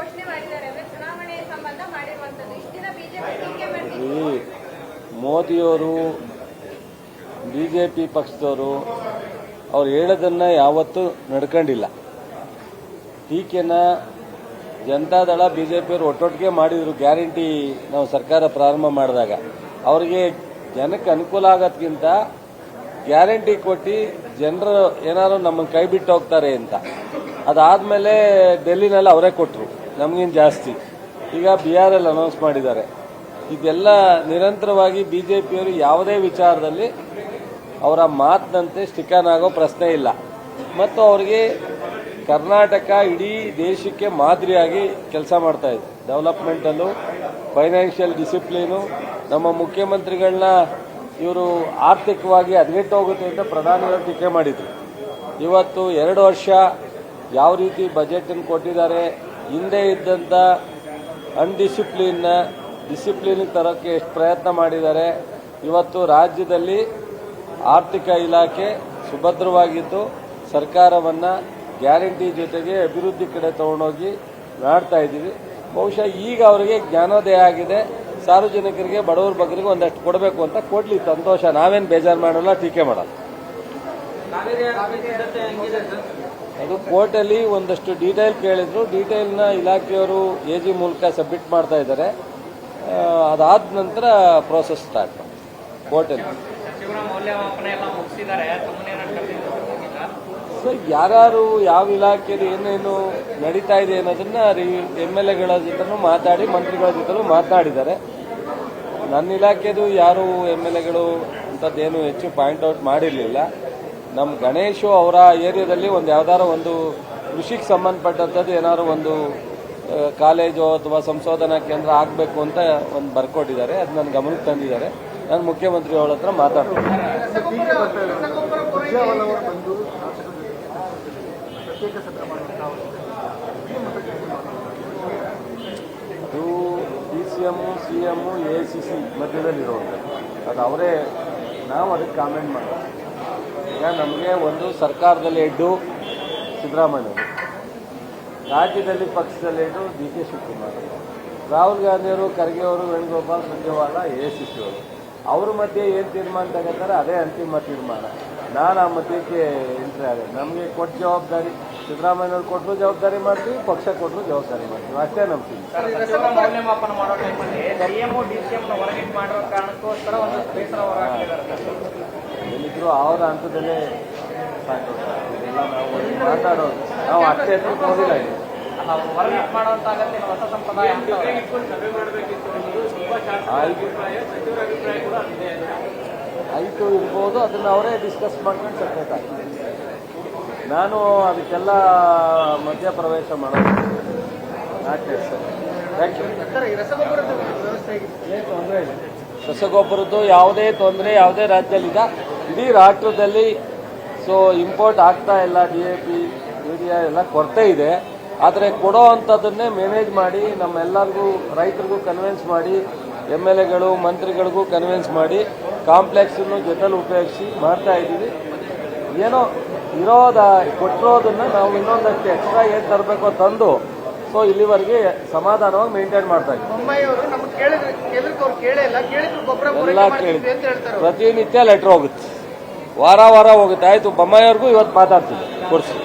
ಘೋಷಣೆ ಮಾಡಿದ್ದಾರೆ ಅಂದ್ರೆ ಚುನಾವಣೆ ಸಂಬಂಧ ಮಾಡಿರುವಂತದ್ದು. ಇಷ್ಟು ದಿನ ಬಿಜೆಪಿ ಟೀಕೆ ಮಾಡಿದ್ರು. ಮೋದಿಯವರು ಬಿಜೆಪಿ ಪಕ್ಷದವರು ಅವ್ರು ಹೇಳೋದನ್ನ ಯಾವತ್ತೂ ನಡ್ಕೊಂಡಿಲ್ಲ. ಟೀಕೆನ ಜನತಾದಳ ಬಿಜೆಪಿಯವರು ಒಟ್ಟೊಟ್ಟಿಗೆ ಮಾಡಿದ್ರು. ಗ್ಯಾರಂಟಿ ನಾವು ಸರ್ಕಾರ ಪ್ರಾರಂಭ ಮಾಡಿದಾಗ ಅವರಿಗೆ ಜನಕ್ಕೆ ಅನುಕೂಲ ಆಗೋದ್ಕಿಂತ ಗ್ಯಾರಂಟಿ ಕೊಟ್ಟು ಜನರು ಏನಾದ್ರು ನಮ್ಮನ್ನು ಕೈ ಬಿಟ್ಟು ಹೋಗ್ತಾರೆ ಅಂತ. ಅದಾದಮೇಲೆ ಡೆಲ್ಲಿನಲ್ಲಿ ಅವರೇ ಕೊಟ್ಟರು ನಮಗಿಂತ ಜಾಸ್ತಿ. ಈಗ ಬಿಹಾರಲ್ಲಿ ಅನೌನ್ಸ್ ಮಾಡಿದ್ದಾರೆ. ಇದೆಲ್ಲ ನಿರಂತರವಾಗಿ ಬಿಜೆಪಿಯವರು ಯಾವುದೇ ವಿಚಾರದಲ್ಲಿ ಅವರ ಮಾತಿನಂತೆ ಸ್ಟಿಕನ್ ಆಗೋ ಪ್ರಶ್ನೆ ಇಲ್ಲ. ಮತ್ತು ಅವರಿಗೆ ಕರ್ನಾಟಕ ಇಡೀ ದೇಶಕ್ಕೆ ಮಾದರಿಯಾಗಿ ಕೆಲಸ ಮಾಡ್ತಾ ಇದೆ. ಡೆವಲಪ್ಮೆಂಟಲ್ಲೂ ಫೈನಾನ್ಷಿಯಲ್ ಡಿಸಿಪ್ಲಿನು. ನಮ್ಮ ಮುಖ್ಯಮಂತ್ರಿಗಳನ್ನ ಇವರು ಆರ್ಥಿಕವಾಗಿ ಹದಗೆಟ್ಟು ಹೋಗುತ್ತೆ ಅಂತ ಪ್ರಧಾನಿಗಳು ಟೀಕೆ ಮಾಡಿದರು. ಇವತ್ತು 2 ವರ್ಷ ಯಾವ ರೀತಿ ಬಜೆಟನ್ನು ಕೊಟ್ಟಿದ್ದಾರೆ, ಹಿಂದೆ ಇದ್ದಂಥ ಡಿಸಿಪ್ಲಿನ್ ತರೋಕ್ಕೆ ಎಷ್ಟು ಪ್ರಯತ್ನ ಮಾಡಿದ್ದಾರೆ. ಇವತ್ತು ರಾಜ್ಯದಲ್ಲಿ ಆರ್ಥಿಕ ಇಲಾಖೆ ಸುಭದ್ರವಾಗಿದ್ದು ಸರ್ಕಾರವನ್ನು ಗ್ಯಾರಂಟಿ ಜೊತೆಗೆ ಅಭಿವೃದ್ಧಿ ಕಡೆ ತಗೊಂಡೋಗಿ ಮಾಡ್ತಾ ಇದ್ದೀವಿ. ಬಹುಶಃ ಈಗ ಅವರಿಗೆ ಜ್ಞಾನೋದಯ ಆಗಿದೆ. ಸಾರ್ವಜನಿಕರಿಗೆ ಬಡವರ ಬಗ್ಗರಿಗೆ ಒಂದಷ್ಟು ಕೊಡಬೇಕು ಅಂತ ಕೊಡ್ಲಿ, ಸಂತೋಷ. ನಾವೇನು ಬೇಜಾರು ಮಾಡಲ್ಲ, ಟೀಕೆ ಮಾಡಲ್ಲ. ಅದು ಕೋರ್ಟಲ್ಲಿ ಒಂದಷ್ಟು ಡೀಟೇಲ್ ಕೇಳಿದ್ರು. ಡೀಟೇಲ್ನ ಇಲಾಖೆಯವರು ಎಜಿ ಮೂಲಕ ಸಬ್ಮಿಟ್ ಮಾಡ್ತಾ ಇದ್ದಾರೆ. ಅದಾದ ನಂತರ ಪ್ರೋಸೆಸ್ ಸ್ಟಾರ್ಟ್ ಮಾಡಿ ಕೋರ್ಟಲ್ಲಿ. ಸರ್, ಯಾರು ಯಾವ ಇಲಾಖೆಯಲ್ಲಿ ಏನೇನು ನಡೀತಾ ಇದೆ ಅನ್ನೋದನ್ನ MLAಗಳ ಜೊತೆನೂ ಮಾತಾಡಿ ಮಂತ್ರಿಗಳ ಜೊತೆನೂ ಮಾತನಾಡಿದ್ದಾರೆ. ನನ್ನ ಇಲಾಖೆದು ಯಾರು MLAಗಳು ಅಂಥದ್ದೇನು ಹೆಚ್ಚು ಪಾಯಿಂಟ್ ಔಟ್ ಮಾಡಿರಲಿಲ್ಲ. ನಮ್ಮ ಗಣೇಶು ಅವರ ಏರಿಯಾದಲ್ಲಿ ಯಾವ್ದಾರು ಒಂದು ಕೃಷಿಗೆ ಸಂಬಂಧಪಟ್ಟಂಥದ್ದು ಏನಾದ್ರು ಒಂದು ಕಾಲೇಜು ಅಥವಾ ಸಂಶೋಧನಾ ಕೇಂದ್ರ ಆಗಬೇಕು ಅಂತ ಒಂದು ಬರ್ಕೊಟ್ಟಿದ್ದಾರೆ. ಅದು ನನ್ನ ಗಮನಕ್ಕೆ ತಂದಿದ್ದಾರೆ. ನಾನು ಮುಖ್ಯಮಂತ್ರಿ ಅವರ ಹತ್ರ ಮಾತಾಡ್ತೀನಿ. ಅದು DCM, CM, AICC ಮಧ್ಯದಲ್ಲಿರುವಂಥದ್ದು. ಅದು ಅವರೇ, ನಾವು ಅದಕ್ಕೆ ಕಾಮೆಂಟ್ ಮಾಡೋದು. ಈಗ ನಮಗೆ ಒಂದು ಸರ್ಕಾರದಲ್ಲಿ ಹೆಡ್ಡು ಸಿದ್ದರಾಮಯ್ಯವರು, ರಾಜ್ಯದಲ್ಲಿ ಪಕ್ಷದಲ್ಲಿ ಹೆಡ್ಡು DK ಶಿವಕುಮಾರ್, ರಾಹುಲ್ ಗಾಂಧಿಯವರು, ಖರ್ಗೆ ಅವರು, ವೇಣುಗೋಪಾಲ್, ಸುರ್ಜೇವಾಲ, AICC ಅವರು. ಅವ್ರ ಮಧ್ಯೆ ಏನು ತೀರ್ಮಾನ ತಗೋತಾರೆ ಅದೇ ಅಂತಿಮ ತೀರ್ಮಾನ. ನಾನು ಆ ಮಧ್ಯಕ್ಕೆ ಎಂಟ್ರಿ ಆಗೋದು. ನಮಗೆ ಕೊಟ್ಟ ಜವಾಬ್ದಾರಿ ಸಿದ್ದರಾಮಯ್ಯವ್ರು ಕೊಟ್ಟರು ಜವಾಬ್ದಾರಿ ಮಾಡ್ತೀವಿ, ಪಕ್ಷ ಕೊಟ್ಟರು ಜವಾಬ್ದಾರಿ ಮಾಡ್ತೀವಿ. ಅಷ್ಟೇ ನಂಬ್ತೀವಿ. ಮೌಲ್ಯಮಾಪನ ಮಾಡೋ ಟೈಮಲ್ಲಿ DCM ಹೊರಗಿಟ್ಟು ಮಾಡಿರೋ ಕಾರಣಕ್ಕೋಸ್ಕರ ಒಂದು ಬೇಸರ ಏನಿದ್ರು ಅವರ ಹಂತದಲ್ಲೇ ಸಾಕು. ಇದೆಲ್ಲ ನಾವು ಮಾತಾಡೋದು, ನಾವು ಅಷ್ಟೇ ಎತ್ತರಕ್ಕೆ ಹೋಗಿಲ್ಲ. ಹೊರಗಿಟ್ಟು ಮಾಡೋಂತಾಗತ್ತೆ ಹೊಸ ಸಂಪ್ರದಾಯ. ಆಯಿತು ಇರ್ಬೋದು, ಅದನ್ನು ಅವರೇ ಡಿಸ್ಕಸ್ ಮಾಡ್ಕೊಂಡು ಸಪ್ರೇಟ್ ಆಗ್ತದೆ. ನಾನು ಅದಕ್ಕೆಲ್ಲ ಮಧ್ಯಪ್ರವೇಶ ಮಾಡೋದು ಯಾಕೆ ಸರ್? Thank you. ರಸಗೊಬ್ಬರದ್ದು ಯಾವುದೇ ತೊಂದರೆ ಯಾವುದೇ ರಾಜ್ಯದಲ್ಲಿದೆ, ಇಡೀ ರಾಷ್ಟ್ರದಲ್ಲಿ. ಸೊ ಇಂಪೋರ್ಟ್ ಆಗ್ತಾ ಇಲ್ಲ. DAP, ಯೂರಿಯಾ ಎಲ್ಲ ಕೊರತೆ ಇದೆ. ಆದರೆ ಕೊಡೋ ಅಂಥದ್ದನ್ನೇ ಮ್ಯಾನೇಜ್ ಮಾಡಿ ನಮ್ಮೆಲ್ಲರಿಗೂ ರೈತರಿಗೂ ಕನ್ವಿನ್ಸ್ ಮಾಡಿ, MLAಗಳು ಮಂತ್ರಿಗಳಿಗೂ ಕನ್ವಿನ್ಸ್ ಮಾಡಿ ಕಾಂಪ್ಲೆಕ್ಸನ್ನು ಜೊತೆಲಿ ಉಪಯೋಗಿಸಿ ಮಾಡ್ತಾ ಇದ್ದೀವಿ. ಏನೋ ಕೊಟ್ಟಿರೋದನ್ನು ನಾವು ಇನ್ನೊಂದಷ್ಟು ಎಕ್ಸ್ಟ್ರಾ ಏನು ತರಬೇಕೋ ತಂದು ಸೊ ಇಲ್ಲಿವರೆಗೆ ಸಮಾಧಾನವಾಗಿ ಮೇಂಟೈನ್ ಮಾಡ್ತಾ ಇದ್ದೀವಿ. ಎಲ್ಲ ಕೇಳಿ ಪ್ರತಿನಿತ್ಯ ಲೆಟರ್ ಹೋಗುತ್ತೆ, ವಾರ ಹೋಗುತ್ತೆ. ಆಯಿತು, ಬೊಮ್ಮಾಯಿಯವ್ರಿಗೂ ಇವತ್ತು ಮಾತಾಡ್ತೀವಿ, ಕೊಡಿಸಿ.